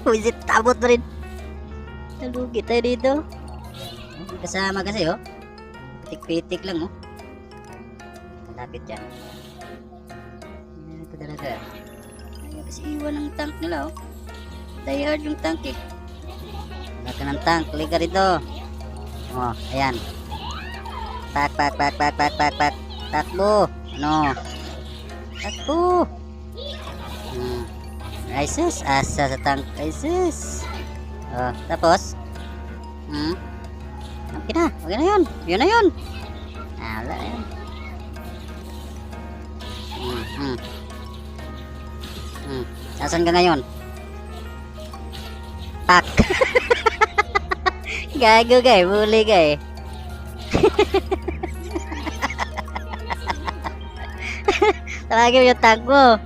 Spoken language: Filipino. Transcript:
Visit tabot pa rin. Nalugi tayo dito. May kasama kasi oh. Pitik-pitik lang oh. Malapit yan. Yan ito talaga. Ayaw kasi iwan ng tank nila oh. Die hard yung tank eh. Wala ka ng tank. Click ka rito. Oh, ayan. Pak. Takbo. Ano? Takbo. Isis. Asa sa tank. Isis. Oh, tapos. Okay na. Okay na yun. Yun na yun. Wala na yun. Saan ka ngayon? Pak. Gago ka eh. Buli ka eh. Tawagin mo yung tank mo.